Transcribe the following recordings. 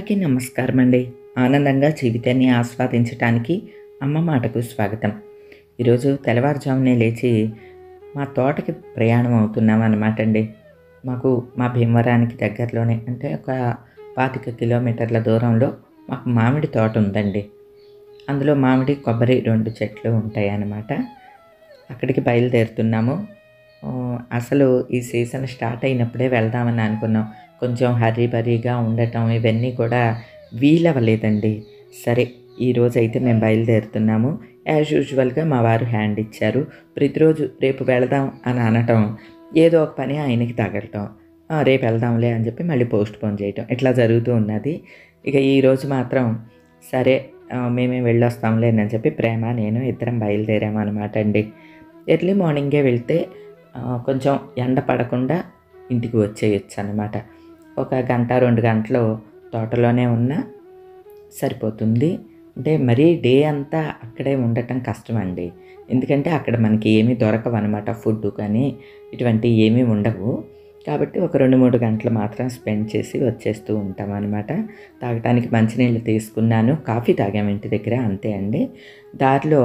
అందరికీ నమస్కారం అండి. ఆనందంగా జీవితాన్ని ఆస్వాదించటానికి అమ్మ మాటకు స్వాగతం. ఈరోజు తెల్లవారుజామునే లేచి మా తోటకి ప్రయాణం అవుతున్నాం అన్నమాట అండి. మాకు మా భీమవరానికి దగ్గరలోనే అంటే ఒక 25 కిలోమీటర్ల దూరంలో మాకు మామిడి తోట ఉందండి. అందులో మామిడి, కొబ్బరి 2 చెట్లు ఉంటాయన్నమాట. అక్కడికి బయలుదేరుతున్నాము. అసలు ఈ సీజన్ స్టార్ట్ అయినప్పుడే వెళ్దామని అనుకున్నాం. కొంచెం హర్రీ బరీగా ఉండటం ఇవన్నీ కూడా వీలవ్వలేదండి. సరే ఈరోజైతే మేము బయలుదేరుతున్నాము. యాజ్ యూజువల్‌గా మా వారు హ్యాండ్ ఇచ్చారు. ప్రతిరోజు రేపు వెళదాం అని అనటం, ఏదో ఒక పని ఆయనకి తగలటం, రేపు వెళ్దాంలే అని చెప్పి మళ్ళీ పోస్ట్‌పోన్ చేయటం ఇట్లా జరుగుతూ ఉన్నది. ఇక ఈరోజు మాత్రం సరే మేమే వెళ్ళొస్తాంలే అని చెప్పి ప్రేమ, నేను ఇద్దరం బయలుదేరామన్నమాట అండి. ఎర్లీ మార్నింగే వెళ్తే కొంచెం ఎండ పడకుండా ఇంటికి వచ్చేయొచ్చు అన్నమాట. ఒక గంట 2 గంటలు తోటలోనే ఉన్నా సరిపోతుంది. అంటే మరీ డే అంతా అక్కడే ఉండటం కష్టమండి. ఎందుకంటే అక్కడ మనకి ఏమీ దొరకవన్నమాట. ఫుడ్డు కానీ ఇటువంటివి ఏమీ ఉండవు. కాబట్టి ఒక 2-3 గంటలు మాత్రం స్పెండ్ చేసి వచ్చేస్తూ ఉంటామన్నమాట. తాగటానికి మంచినీళ్ళు తీసుకున్నాను. కాఫీ తాగాము ఇంటి దగ్గర, అంతే అండి. దారిలో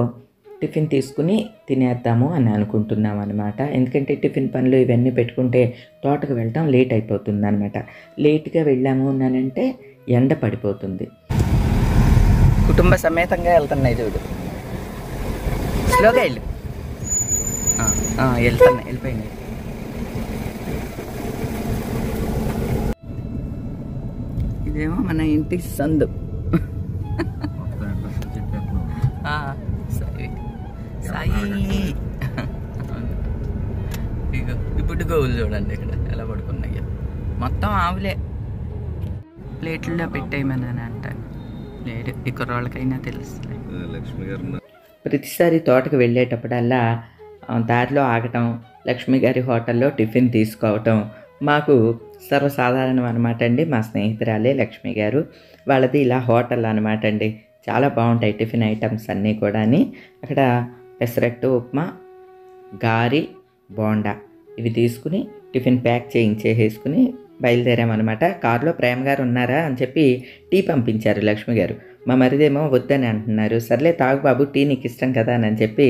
టిఫిన్ తీసుకుని తినేద్దాము అని అనుకుంటున్నాం అనమాట. ఎందుకంటే టిఫిన్ పనులు ఇవన్నీ పెట్టుకుంటే తోటకు వెళ్ళటం లేట్ అయిపోతుంది అనమాట. లేట్గా వెళ్ళాము అనంటే ఎండ పడిపోతుంది. కుటుంబ సమేతంగా వెళ్తున్నాయి చూడు. స్లోగా వెళ్ళు. వెళ్ళిపోయింది. ఇదేమో మన ఇంటి సందు. సాయి ఇప్పుడు గోవులు చూడండి ఇక్కడ ఎలా పడుకున్నాయో. మొత్తం ఆవులే. ప్లేట్లలో పెట్టేయమని అంటాను. లేదు ఇక్కడ వాళ్ళకైనా తెలుస్తుంది. ప్రతిసారి తోటకు వెళ్ళేటప్పుడల్లా దారిలో ఆగటం, లక్ష్మి గారి హోటల్లో టిఫిన్ తీసుకోవటం మాకు సర్వసాధారణం అనమాట అండి. మా స్నేహితురాలే లక్ష్మి గారు, వాళ్ళది ఇలా హోటల్ అనమాట అండి. చాలా బాగుంటాయి టిఫిన్ ఐటమ్స్ అన్నీ కూడా. అక్కడ పెసరట్టు, ఉప్మా, గారి, బోండా ఇవి తీసుకుని టిఫిన్ ప్యాక్ చేసేసుకుని బయలుదేరామన్నమాట. కారులో ప్రేమ గారు ఉన్నారా అని చెప్పి టీ పంపించారు లక్ష్మి గారు. మా మరిదేమో వద్దని అంటున్నారు. సర్లే తాగు బాబు, టీ నీకు ఇష్టం కదా అని చెప్పి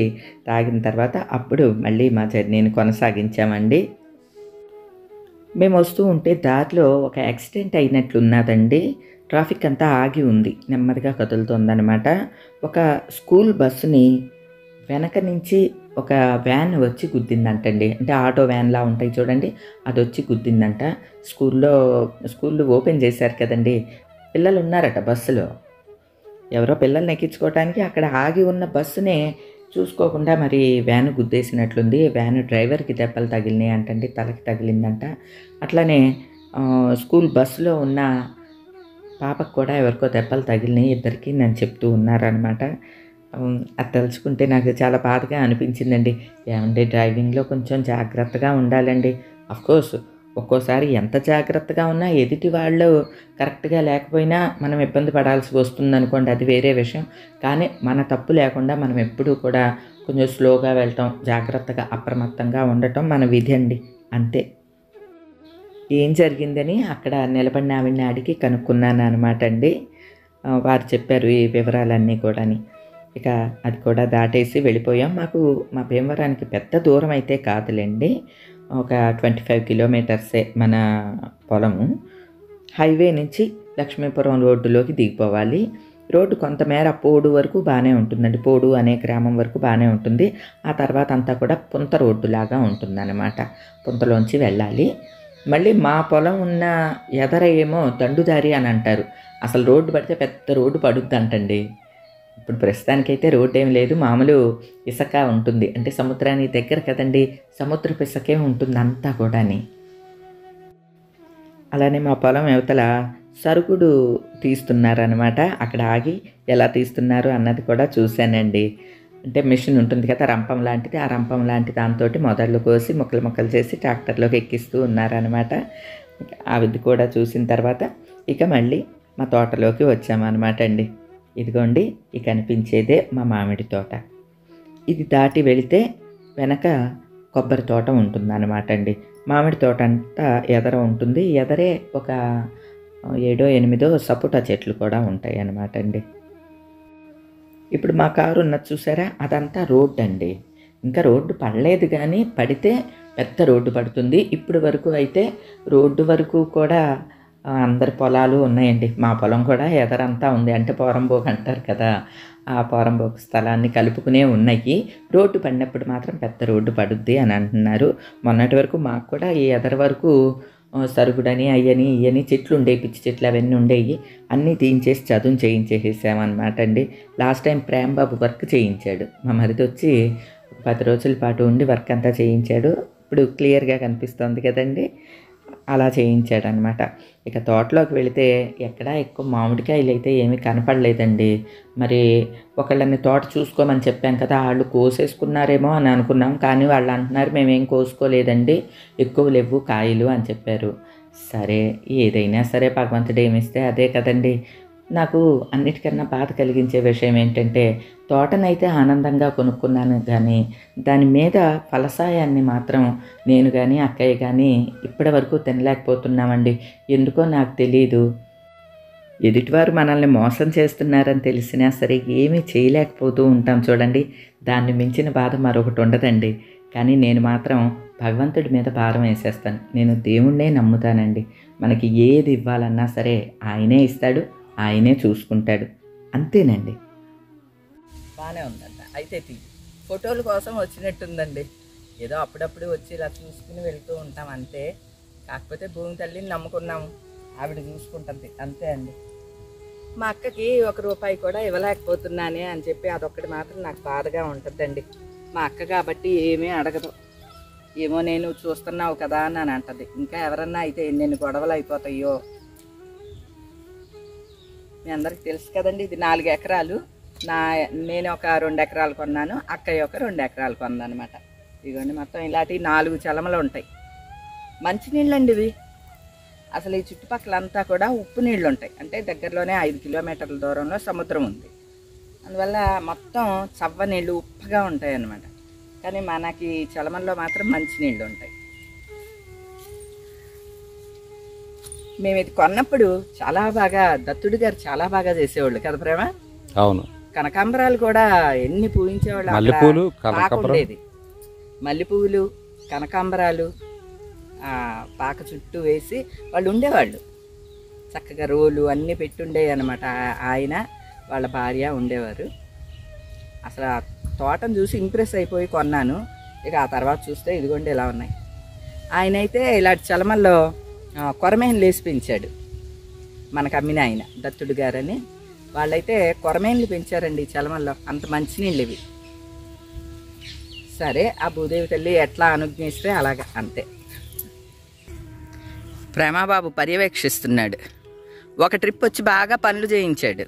తాగిన తర్వాత అప్పుడు మళ్ళీ మా జర్నీని కొనసాగించామండి. మేము వస్తూ ఉంటే దారిలో ఒక యాక్సిడెంట్ అయినట్లున్నదండి. ట్రాఫిక్ అంతా ఆగి ఉంది, నెమ్మదిగా కదులుతుందన్నమాట. ఒక స్కూల్ బస్సుని వెనక నుంచి ఒక వ్యాన్ వచ్చి గుద్దిందంటండి. అంటే ఆటో వ్యాన్లా ఉంటాయి చూడండి, అది వచ్చి గుద్దిందంట. స్కూళ్ళు ఓపెన్ చేశారు కదండి. పిల్లలు ఉన్నారట బస్సులో. ఎవరో పిల్లల్ని ఎక్కించుకోవడానికి అక్కడ ఆగి ఉన్న బస్సునే చూసుకోకుండా మరి వ్యాన్ గుద్దేసినట్లుంది. వ్యాన్ డ్రైవర్కి దెబ్బలు తగిలినాయి అంటండి, తలకి తగిలిందంట. అట్లానే స్కూల్ బస్సులో ఉన్న పాపకు కూడా ఎవరికో దెబ్బలు తగిలినాయి, ఇద్దరికి నేను చెప్తూ ఉన్నారనమాట. అది తలుచుకుంటే నాకు చాలా బాధగా అనిపించిందండి. ఏమంటే డ్రైవింగ్లో కొంచెం జాగ్రత్తగా ఉండాలండి. అఫ్కోర్స్ ఒక్కోసారి ఎంత జాగ్రత్తగా ఉన్నా ఎదుటి వాళ్ళు కరెక్ట్గా లేకపోయినా మనం ఇబ్బంది పడాల్సి వస్తుంది అనుకోండి, అది వేరే విషయం. కానీ మన తప్పు లేకుండా మనం ఎప్పుడూ కూడా కొంచెం స్లోగా వెళ్ళటం, జాగ్రత్తగా అప్రమత్తంగా ఉండటం మన విధి అండి, అంతే. ఏం జరిగిందని అక్కడ నిలబడిన ఆవిడని అడిగి కనుక్కున్నాను అనమాట అండి. వారు చెప్పారు ఈ వివరాలన్నీ కూడా. ఇక అది కూడా దాటేసి వెళ్ళిపోయాం. మాకు మా భీమవరానికి పెద్ద దూరం అయితే కాదులేండి, ఒక 25 కిలోమీటర్సే మన పొలము. హైవే నుంచి లక్ష్మీపురం రోడ్డులోకి దిగిపోవాలి. రోడ్డు కొంతమేర పోడు వరకు బాగానే ఉంటుందండి. పోడు అనే గ్రామం వరకు బాగానే ఉంటుంది. ఆ తర్వాత అంతా కూడా పుంత రోడ్డులాగా ఉంటుందన్నమాట. పుంతలోంచి వెళ్ళాలి. మళ్ళీ మా పొలం ఉన్న ఎదర ఏమో దండుదారి అని అంటారు. అసలు రోడ్డు పడితే పెద్ద రోడ్డు పడుద్ది అంటండి. ఇప్పుడు ప్రస్తుతానికైతే రోడ్డు ఏం లేదు, మామూలు ఇసుక ఉంటుంది. అంటే సముద్రానికి దగ్గర కదండి, సముద్రపు ఇసుకే ఉంటుంది అంతా కూడా. అలానే మా పొలం యువతల సరుకుడు తీస్తున్నారనమాట. అక్కడ ఆగి ఎలా తీస్తున్నారు అన్నది కూడా చూశానండి. అంటే మిషన్ ఉంటుంది కదా, రంపం లాంటిది. ఆ రంపం లాంటి దాంతో మొదళ్ళు కోసి ముక్కలు ముక్కలు చేసి ట్రాక్టర్లోకి ఎక్కిస్తూ ఉన్నారనమాట. అవి కూడా చూసిన తర్వాత ఇక మళ్ళీ మా తోటలోకి వచ్చామన్నమాట అండి. ఇదిగోండి ఈ కనిపించేదే మా మామిడి తోట. ఇది దాటి వెళితే వెనక కొబ్బరి తోట ఉంటుందన్నమాట అండి. మామిడి తోట అంతా ఎదర ఉంటుంది. ఎదరే ఒక 7 8 సపోటా చెట్లు కూడా ఉంటాయి అన్నమాట అండి. ఇప్పుడు మా కారు ఉన్నది చూసారా, అదంతా రోడ్డు అండి. ఇంకా రోడ్డు పడలేదు కానీ పడితే పెద్ద రోడ్డు పడుతుంది. ఇప్పుడు వరకు అయితే రోడ్డు వరకు కూడా అందరి పొలాలు ఉన్నాయండి. మా పొలం కూడా ఎదరంతా ఉంది. అంటే పోరంబోకు అంటారు కదా, ఆ పోరంబోకు స్థలాన్ని కలుపుకునే ఉన్నాయి. రోడ్డు పడినప్పుడు మాత్రం పెద్ద రోడ్డు పడుద్ది అని అంటున్నారు. మొన్నటి వరకు మాకు కూడా ఈ ఎదర వరకు సరుగుడని అయ్యని ఇయ్యని చెట్లు ఉండేవి, పిచ్చి చెట్లు అవన్నీ ఉండేవి. అన్నీ తీయించేసి చదువు చేయించేసేసామన్నమాట అండి. లాస్ట్ టైం ప్రేమబాబు వర్క్ చేయించాడు. మా మరిది వచ్చి 10 రోజుల పాటు ఉండి వర్క్ అంతా చేయించాడు. ఇప్పుడు క్లియర్గా కనిపిస్తుంది కదండి, అలా చేయించాడనమాట. ఇక తోటలోకి వెళితే ఎక్కడా ఎక్కువ మామిడికాయలు అయితే ఏమీ కనపడలేదండి. మరి ఒకళ్ళని తోట చూసుకోమని చెప్పాను కదా, వాళ్ళు కోసేసుకున్నారేమో అని అనుకున్నాం. కానీ వాళ్ళు అంటున్నారు మేమేం కోసుకోలేదండి, ఎక్కువ లేవు కాయలు అని చెప్పారు. సరే, ఏదైనా సరే భగవంతుడు ఏమిస్తే అదే కదండి. నాకు అన్నిటికన్నా బాధ కలిగించే విషయం ఏంటంటే, తోటనైతే ఆనందంగా కొనుక్కున్నాను కానీ దాని మీద ఫలసాయాన్ని మాత్రం నేను కానీ అక్కయ్య కానీ ఇప్పటి వరకు తినలేకపోతున్నామండి. ఎందుకో నాకు తెలియదు. ఎదుటివారు మనల్ని మోసం చేస్తున్నారని తెలిసినా సరే ఏమీ చేయలేకపోతూ ఉంటాం చూడండి. దాన్ని మించిన బాధ మరొకటి ఉండదండి. కానీ నేను మాత్రం భగవంతుడి మీద భారం వేసేస్తాను. నేను దేవుణ్ణే నమ్ముతానండి. మనకి ఏది ఇవ్వాలన్నా సరే ఆయనే ఇస్తాడు, ఆయనే చూసుకుంటాడు. అంతేనండి. బాగానే ఉందంట. అయితే ఫోటోల కోసం వచ్చినట్టుందండి. ఏదో అప్పుడప్పుడు వచ్చి ఇలా చూసుకుని వెళ్తూ ఉంటాం అంతే. కాకపోతే భూమి తల్లిని నమ్ముకున్నాము, ఆవిడ చూసుకుంటుంది అంతే అండి. మా అక్కకి ₹1 కూడా ఇవ్వలేకపోతున్నానే అని చెప్పి అదొక్కటి మాత్రం నాకు బాధగా ఉంటుందండి. మా అక్క కాబట్టి ఏమీ అడగదు. ఏమో నేను చూస్తున్నావు కదా అని అంటది. ఇంకా ఎవరన్నా అయితే ఎన్ని గొడవలు అయిపోతాయో. మీ అందరికి తెలుసు కదండి, ఇది 4 ఎకరాలు. నేను ఒక 2 ఎకరాలు కొన్నాను, అక్కయ్య ఒక 2 ఎకరాలు కొన్నానమాట. ఇదిగోండి మొత్తం ఇలాంటి 4 చలమలు ఉంటాయి. మంచినీళ్ళు అండి ఇవి. అసలు ఈ చుట్టుపక్కలంతా కూడా ఉప్పు నీళ్ళు ఉంటాయి. అంటే దగ్గరలోనే 5 కిలోమీటర్ల దూరంలో సముద్రం ఉంది. అందువల్ల మొత్తం చవ్వ నీళ్ళు ఉప్పుగా ఉంటాయి అన్నమాట. కానీ మనకి చలమల్లో మాత్రం మంచినీళ్ళు ఉంటాయి. మేము ఇది కొన్నప్పుడు చాలా బాగా దత్తుడు గారు చాలా బాగా చేసేవాళ్ళు కదా ప్రేమ. అవును, కనకాంబరాలు కూడా ఎన్ని పూయించేవాళ్ళు. ఉండేది మల్లెపూలు, కనకాంబరాలు పాక చుట్టూ వేసి వాళ్ళు ఉండేవాళ్ళు. చక్కగా రోలు అన్నీ పెట్టుండేవి అనమాట. ఆయన వాళ్ళ భార్య ఉండేవారు. అసలు ఆ తోటను చూసి ఇంప్రెస్ అయిపోయి కొన్నాను. ఇక ఆ తర్వాత చూస్తే ఇదిగోండి ఇలా ఉన్నాయి. ఆయన అయితే ఇలాంటి చలమల్లో కొరమేను లేసి పెంచాడు. మనకు అమ్మిన ఆయన దత్తుడు గారని వాళ్ళైతే కొరమేన్లు పెంచారండి చలమల్లో. అంత మంచినీళ్ళు ఇవి. సరే, ఆ భూదేవి తల్లి ఎట్లా అనుజ్ఞిస్తే అలాగా అంతే. ప్రేమబాబు పర్యవేక్షిస్తున్నాడు. ఒక ట్రిప్ వచ్చి బాగా పనులు చేయించాడు.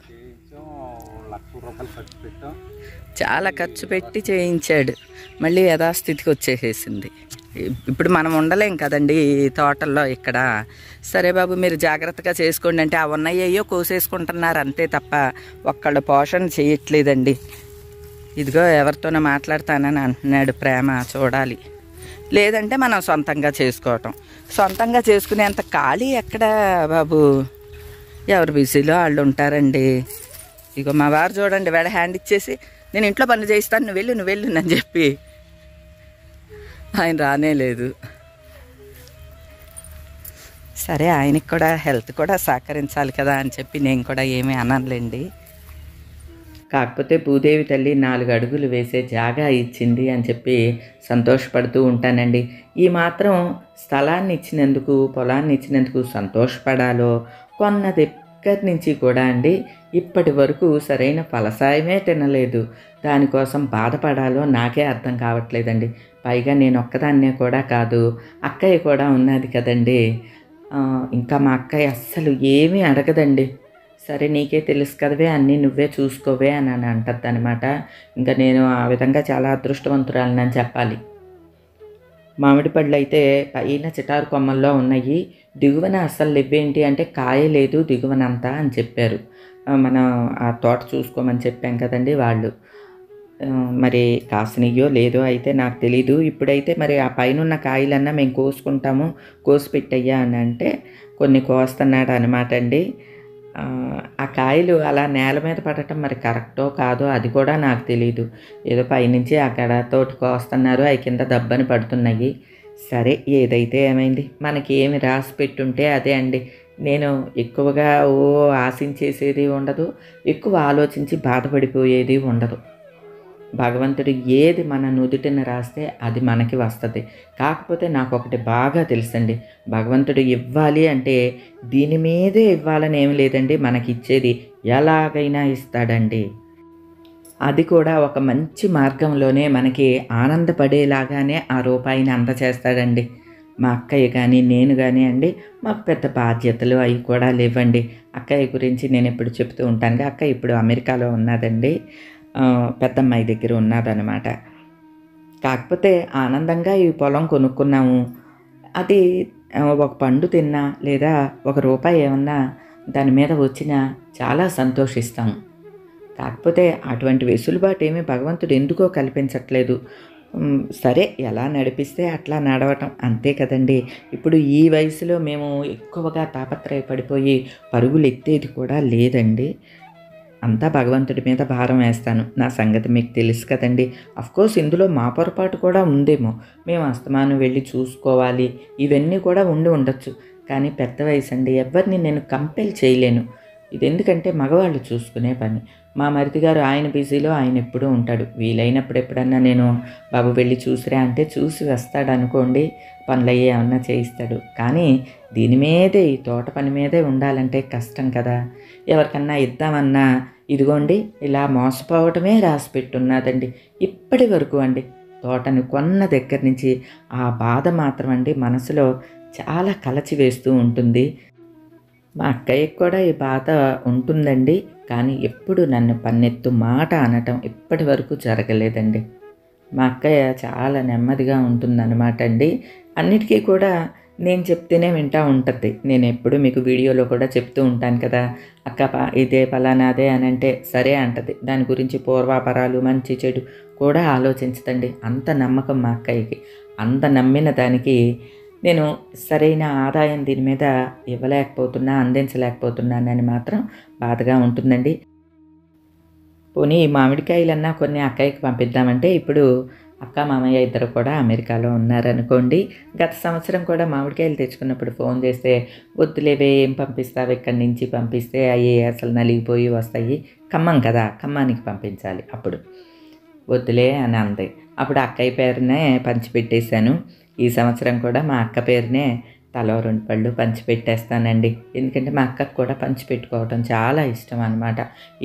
చాలా ఖర్చు పెట్టి చేయించాడు. మళ్ళీ యథాస్థితికి వచ్చేసేసింది. ఇప్పుడు మనం ఉండలేం కదండి ఈ తోటల్లో ఇక్కడ. సరే బాబు మీరు జాగ్రత్తగా చేసుకోండి అంటే ఆ ఉన్నాయో కోసేసుకుంటున్నారు అంతే తప్ప ఒక్కళ్ళు పోషణ చేయట్లేదండి. ఇదిగో ఎవరితోనో మాట్లాడతానని అంటున్నాడు ప్రేమ, చూడాలి. లేదంటే మనం సొంతంగా చేసుకోవటం. సొంతంగా చేసుకునేంత ఖాళీ ఎక్కడ బాబు, ఎవరు బిజీలో వాళ్ళు ఉంటారండి. ఇగో మా వారు చూడండి, వేడ హ్యాండ్ ఇచ్చేసి నేను ఇంట్లో పనులు చేయిస్తాను, నువ్వు వెళ్ళు అని చెప్పి ఆయన రానే లేదు. సరే, ఆయనకి కూడా హెల్త్ కూడా సహకరించాలి కదా అని చెప్పి నేను కూడా ఏమీ అనలేండి. కాకపోతే భూదేవి తల్లి 4 అడుగులు వేసే జాగా ఇచ్చింది అని చెప్పి సంతోషపడుతూ ఉంటానండి. ఈ మాత్రం స్థలాన్ని ఇచ్చినందుకు, పొలాన్ని ఇచ్చినందుకు సంతోషపడాలో, కొన్న దగ్గర నుంచి కూడా అండి ఇప్పటి వరకు సరైన ఫలసాయమే తినలేదు, దానికోసం బాధపడాలో నాకే అర్థం కావట్లేదండి. పైగా నేను ఒక్కదాన్నే కూడా కాదు, అక్కయ్య కూడా ఉన్నది కదండి. ఇంకా మా అక్కయ్య అస్సలు ఏమీ అడగదండి. సరే నీకే తెలుసు కదవే, అన్నీ నువ్వే చూసుకోవే అని అంటది అనమాట. ఇంకా నేను ఆ విధంగా చాలా అదృష్టవంతురాలని చెప్పాలి. మామిడి పళ్ళు అయితే పైన చిటారు కొమ్మల్లో ఉన్నాయి, దిగువన అస్సలు లేవేంటి అంటే కాయ లేదు దిగువనంతా అని చెప్పారు. మనం ఆ తోట చూసుకోమని చెప్పాం కదండి వాళ్ళు. మరి కాసినయో లేదో అయితే నాకు తెలీదు. ఇప్పుడైతే మరి ఆ పైనున్న కాయలన్నా మేము కోసుకుంటాము, కోసి పెట్టయ్యా అని అంటే కొన్ని కోస్తున్నాడు అనమాట అండి. ఆ కాయలు అలా నేల మీద పడటం మరి కరెక్టో కాదో అది కూడా నాకు తెలీదు. ఏదో పైనుంచి అక్కడ తోటి కోస్తున్నారు, అవి కింద దబ్బని పడుతున్నాయి. సరే ఏదైతే ఏమైంది, మనకి ఏమి రాసి పెట్టుంటే అదే అండి. నేను ఎక్కువగా ఆశించేసేది ఉండదు, ఎక్కువ ఆలోచించి బాధపడిపోయేది ఉండదు. భగవంతుడు ఏది మన నుదుటిన రాస్తే అది మనకి వస్తుంది. కాకపోతే నాకొకటి బాగా తెలుసండి, భగవంతుడు ఇవ్వాలి అంటే దీని మీదే ఇవ్వాలని ఏమి లేదండి, మనకిచ్చేది ఎలాగైనా ఇస్తాడండి. అది కూడా ఒక మంచి మార్గంలోనే మనకి ఆనందపడేలాగానే ఆ రూపాయిని అందచేస్తాడండి. మా అక్కయ్య కానీ నేను కానీ అండి, మాకు పెద్ద బాధ్యతలు అవి కూడా లేవండి. అక్కయ్య గురించి నేను ఎప్పుడు చెప్తూ ఉంటాను. అక్క ఇప్పుడు అమెరికాలో ఉన్నదండి, పెద్దమ్మాయి దగ్గర ఉన్నదనమాట. కాకపోతే ఆనందంగా ఈ పొలం కొనుక్కున్నాము. అది ఒక పండు తిన్నా లేదా ఒక రూపాయి ఏమన్నా దాని మీద వచ్చినా చాలా సంతోషిస్తాము. కాకపోతే అటువంటి వెసులుబాటు ఏమీ భగవంతుడు ఎందుకో కల్పించట్లేదు. సరే ఎలా నడిపిస్తే అట్లా నడవటం అంతే కదండి. ఇప్పుడు ఈ వయసులో మేము ఎక్కువగా తాపత్రయపడిపోయి పరుగులు ఎత్తేది కూడా లేదండి. అంతా భగవంతుడి మీద భారం వేస్తాను. నా సంగతి మీకు తెలుసు కదండి. అఫ్కోర్స్ ఇందులో మా పొరపాటు కూడా ఉందేమో, మేము అస్తమానం వెళ్ళి చూసుకోవాలి ఇవన్నీ కూడా ఉండి ఉండొచ్చు. కానీ పెద్ద వయసు అండి, ఎవరిని నేను కంపెల్ చేయలేను. ఇది ఎందుకంటే మగవాళ్ళు చూసుకునే పని. మా మరిది గారు ఆయన బిజీలో ఆయన ఎప్పుడూ ఉంటాడు. వీలైనప్పుడు ఎప్పుడన్నా నేను బాబు వెళ్ళి చూసిరా అంటే చూసి వస్తాడు అనుకోండి, పనులయ్యే ఏమన్నా చేయిస్తాడు. కానీ దీని మీదే ఈ తోట పని మీదే ఉండాలంటే కష్టం కదా. ఎవరికన్నా ఇద్దామన్నా ఇదిగోండి ఇలా మోసపోవటమే రాసి పెట్టున్నదండి ఇప్పటి వరకు అండి. తోటను కొన్న దగ్గర నుంచి ఆ బాధ మాత్రం అండి మనసులో చాలా కలచి వేస్తూ ఉంటుంది. మా అక్కయ్యకి కూడా ఈ బాధ ఉంటుందండి. కానీ ఎప్పుడు నన్ను పన్నెత్తు మాట అనటం ఇప్పటి వరకు జరగలేదండి. మా అక్కయ్య చాలా నెమ్మదిగా ఉంటుందన్నమాట అండి. అన్నిటికీ కూడా నేను చెప్తేనే వింటూ ఉంటుంది. నేను ఎప్పుడు మీకు వీడియోలో కూడా చెప్తూ ఉంటాను కదా, అక్క ఇదే పలానాదే అని అంటే సరే అంటది. దాని గురించి పూర్వాపరాలు మంచి చెడు కూడా ఆలోచించదండి. అంత నమ్మకం మా అక్కయ్యకి. అంత నమ్మిన దానికి నేను సరైన ఆదాయం దీని మీద అందించలేకపోతున్నానని మాత్రం బాధగా ఉంటుందండి. పోనీ మామిడికాయలన్నా కొన్ని అక్కయ్యకి పంపిద్దామంటే ఇప్పుడు అక్క మామయ్య ఇద్దరు కూడా అమెరికాలో ఉన్నారనుకోండి. గత సంవత్సరం కూడా మామిడికాయలు తెచ్చుకున్నప్పుడు ఫోన్ చేస్తే వద్దులేవే ఏం పంపిస్తావు, ఇక్కడి నుంచి పంపిస్తే అవి అసలు నలిగిపోయి వస్తాయి, ఖమ్మం కదా ఖమ్మానికి పంపించాలి, అప్పుడు వద్దులే అని అంది. అప్పుడు అక్కయ్య పేరునే పంచిపెట్టేశాను. ఈ సంవత్సరం కూడా మా అక్క పేరునే తలో 2 పళ్ళు పంచిపెట్టేస్తానండి. ఎందుకంటే మా అక్కకు కూడా పంచిపెట్టుకోవటం చాలా ఇష్టం అనమాట.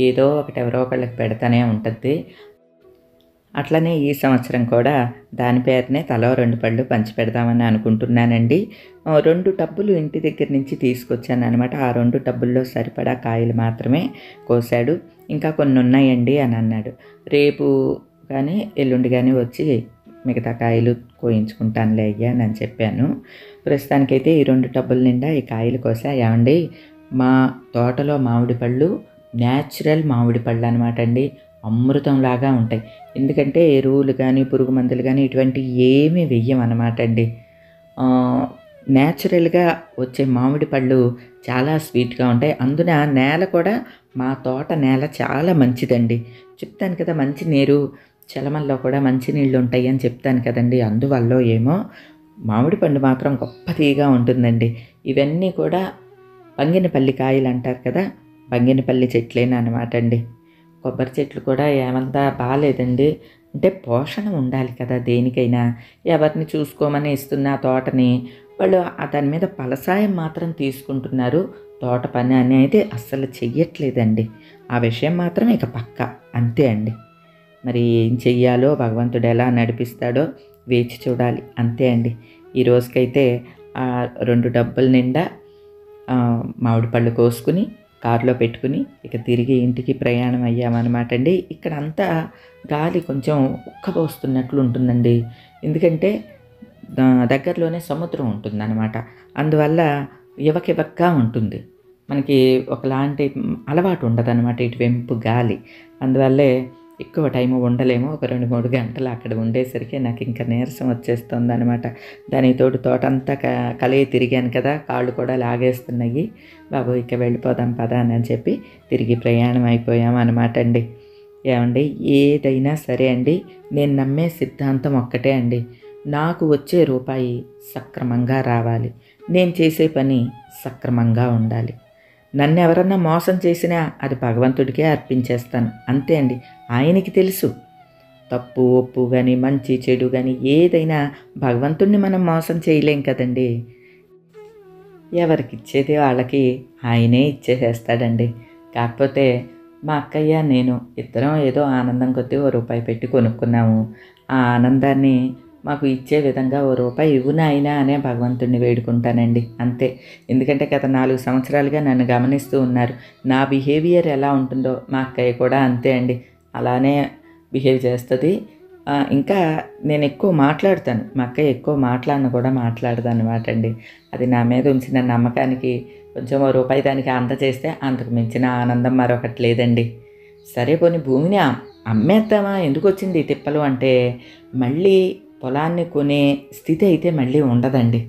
ఏదో ఒకటి ఎవరో ఒకళ్ళకి పెడతానే ఉంటుంది. అట్లనే ఈ సంవత్సరం కూడా దాని పేరునే తలో 2 పళ్ళు పంచిపెడదామని అనుకుంటున్నానండి. 2 టబ్బులు ఇంటి దగ్గర నుంచి తీసుకొచ్చాను అనమాట. ఆ 2 టబ్బుల్లో సరిపడా కాయలు మాత్రమే కోసాడు. ఇంకా కొన్ని ఉన్నాయండి అని అన్నాడు. రేపు కానీ ఎల్లుండి కానీ వచ్చి మిగతా కాయలు కోయించుకుంటానులే అయ్యా అని చెప్పాను. ప్రస్తుతానికైతే ఈ 2 టబ్బుల నిండా ఈ కాయలు కోసా. ఏమండి, మా తోటలో మామిడి పళ్ళు న్యాచురల్ మామిడి పళ్ళు అనమాట అండి. అమృతంలాగా ఉంటాయి. ఎందుకంటే ఎరువులు కానీ పురుగు మందులు కానీ ఇటువంటి ఏమీ వెయ్యమన్నమాట అండి. న్యాచురల్గా వచ్చే మామిడి పళ్ళు చాలా స్వీట్గా ఉంటాయి. అందున నేల కూడా మా తోట నేల చాలా మంచిదండి. చెప్తాను కదా, మంచి నీరు చలమల్లో కూడా మంచి నీళ్ళు ఉంటాయి అని చెప్తాను కదండి. అందువల్ల ఏమో మామిడి పండు మాత్రం గొప్ప తీగా ఉంటుందండి. ఇవన్నీ కూడా బంగినపల్లి కాయలు అంటారు కదా, బంగినపల్లి చెట్లేనా అనమాట అండి. కొబ్బరి చెట్లు కూడా ఏమంతా బాగాలేదండి. అంటే పోషణ ఉండాలి కదా దేనికైనా. ఎవరిని చూసుకోమని ఇస్తున్న తోటని వాళ్ళు దాని మీద ఫలసాయం మాత్రం తీసుకుంటున్నారు. తోట పని అనేది అస్సలు చెయ్యట్లేదండి. ఆ విషయం మాత్రం ఇక పక్కా అంతే అండి. మరి ఏం చెయ్యాలో భగవంతుడు ఎలా నడిపిస్తాడో వేచి చూడాలి అంతే అండి. ఈ రోజుకైతే 2 డబ్బుల నిండా మామిడి పళ్ళు కోసుకుని కారులో పెట్టుకుని ఇక తిరిగి ఇంటికి ప్రయాణం అయ్యామన్నమాట అండి. ఇక్కడ అంతా గాలి కొంచెం ఉక్కబోస్తున్నట్లు ఉంటుందండి. ఎందుకంటే దగ్గరలోనే సముద్రం ఉంటుందన్నమాట. అందువల్ల ఇవకివక్గా ఉంటుంది. మనకి ఒకలాంటి అలవాటు ఉండదన్నమాట ఇటువైపు గాలి. అందువల్లే ఎక్కువ టైం ఉండలేము. ఒక 2-3 గంటలు అక్కడ ఉండేసరికి నాకు ఇంకా నీరసం వచ్చేస్తుంది అనమాట. దానికి తోడు తోటంతా కలిగి తిరిగాను కదా, కాళ్ళు కూడా లాగేస్తున్నాయి. బాబు ఇక వెళ్ళిపోదాం పదా అని చెప్పి తిరిగి ప్రయాణం అయిపోయాం అనమాట అండి. ఏమండి, ఏదైనా సరే అండి, నేను నమ్మే సిద్ధాంతం ఒక్కటే అండి. నాకు వచ్చే రూపాయి సక్రమంగా రావాలి, నేను చేసే పని సక్రమంగా ఉండాలి. నన్ను ఎవరన్నా మోసం చేసినా అది భగవంతుడికే అర్పించేస్తాను, అంతే అండి. ఆయనకి తెలుసు తప్పు ఒప్పు కానీ మంచి చెడు కానీ ఏదైనా భగవంతుడిని మనం మోసం చేయలేం కదండి. ఎవరికి ఇచ్చేది వాళ్ళకి ఆయనే ఇచ్చేసేస్తాడండి. కాకపోతే మా అక్కయ్య నేను ఇద్దరం ఏదో ఆనందం కొద్దీ ₹1 పెట్టి కొనుక్కున్నాము. ఆ ఆనందాన్ని మాకు ఇచ్చే విధంగా ₹1 ఇవ్వు నాయనా అనే భగవంతుడిని వేడుకుంటానండి, అంతే. ఎందుకంటే గత 4 సంవత్సరాలుగా నన్ను గమనిస్తూ ఉన్నారు. నా బిహేవియర్ ఎలా ఉంటుందో మా అక్కయ్య కూడా అంతే అండి, అలానే బిహేవ్ చేస్తుంది. ఇంకా నేను ఎక్కువ మాట్లాడతాను, మా అక్కయ్య ఎక్కువ మాట్లాడిన కూడా మాట్లాడదు అనమాట అండి. అది నా మీద ఉంచిన నమ్మకానికి కొంచెం ₹1 దానికి అందజేస్తే అంతకు మించిన ఆనందం మరొకటి లేదండి. సరే పోనీ భూమిని అమ్మేద్దామా, ఎందుకు వచ్చింది తిప్పలు అంటే మళ్ళీ పొలాన్ని కొనే స్థితి అయితే మళ్ళీ ఉండదండి.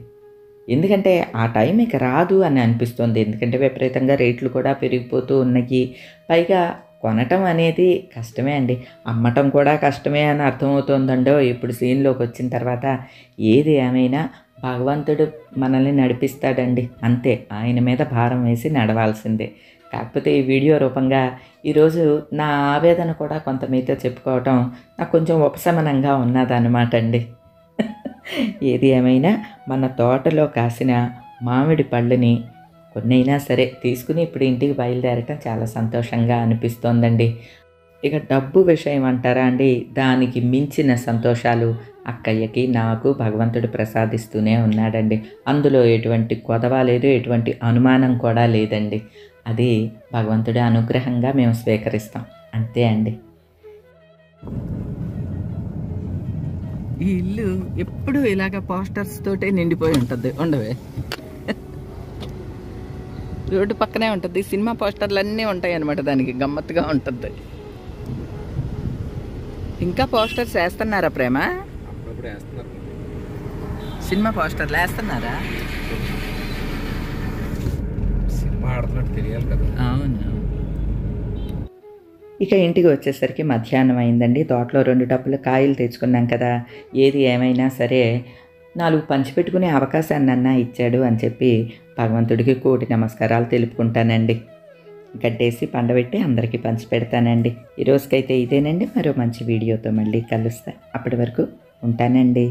ఎందుకంటే ఆ టైం ఇక రాదు అని అనిపిస్తుంది. ఎందుకంటే విపరీతంగా రేట్లు కూడా పెరిగిపోతూ ఉన్నాయి. పైగా కొనటం అనేది కష్టమే అండి, అమ్మటం కూడా కష్టమే అని అర్థమవుతుందండో ఇప్పుడు సీన్లోకి వచ్చిన తర్వాత. ఏది ఏమైనా భగవంతుడు మనల్ని నడిపిస్తాడండి, అంతే. ఆయన మీద భారం వేసి నడవాల్సిందే. కాకపోతే ఈ వీడియో రూపంగా ఈరోజు నా ఆవేదన కూడా కొంత మీతో చెప్పుకోవటం నాకు కొంచెం ఉపశమనంగా ఉన్నదన్నమాట అండి. ఏది ఏమైనా మన తోటలో కాసిన మామిడి పళ్ళని కొన్నైనా సరే తీసుకుని ఇప్పుడు ఇంటికి బయలుదేరటం చాలా సంతోషంగా అనిపిస్తోందండి. ఇక డబ్బు విషయం అంటారా అండి, దానికి మించిన సంతోషాలు అక్కయ్యకి నాకు భగవంతుడు ప్రసాదిస్తూనే ఉన్నాడండి. అందులో ఎటువంటి కొదవ లేదు, ఎటువంటి అనుమానం కూడా లేదండి. అది భగవంతుడి అనుగ్రహంగా మేము స్వీకరిస్తాం, అంతే అండి. ఈ ఇల్లు ఎప్పుడు ఇలాగ పోస్టర్స్ తోటే నిండిపోయి ఉంటుంది, ఉండవే. రోడ్డు పక్కనే ఉంటుంది, సినిమా పోస్టర్లు అన్నీ ఉంటాయి అన్నమాట, దానికి గమ్మత్తుగా ఉంటుంది. ఇంకా పోస్టర్స్ వేస్తున్నారా ప్రేమ? సినిమా పోస్టర్లు వేస్తున్నారా? సినిమా ఆడుతున్నట్టు తెలియాలి కదా. అవును. ఇక ఇంటికి వచ్చేసరికి మధ్యాహ్నం అయిందండి. తోటలో 2 టప్పులు కాయలు తెచ్చుకున్నాం కదా, ఏది ఏమైనా సరే 4 పంచిపెట్టుకునే అవకాశాన్నన్నా ఇచ్చాడు అని చెప్పి భగవంతుడికి కోటి నమస్కారాలు తెలుపుకుంటానండి. గడ్డేసి పండబెట్టి అందరికీ పంచి పెడతానండి. ఈరోజుకైతే ఇదేనండి. మరో మంచి వీడియోతో మళ్ళీ కలుస్తా. అప్పటి వరకు ఉంటానండి.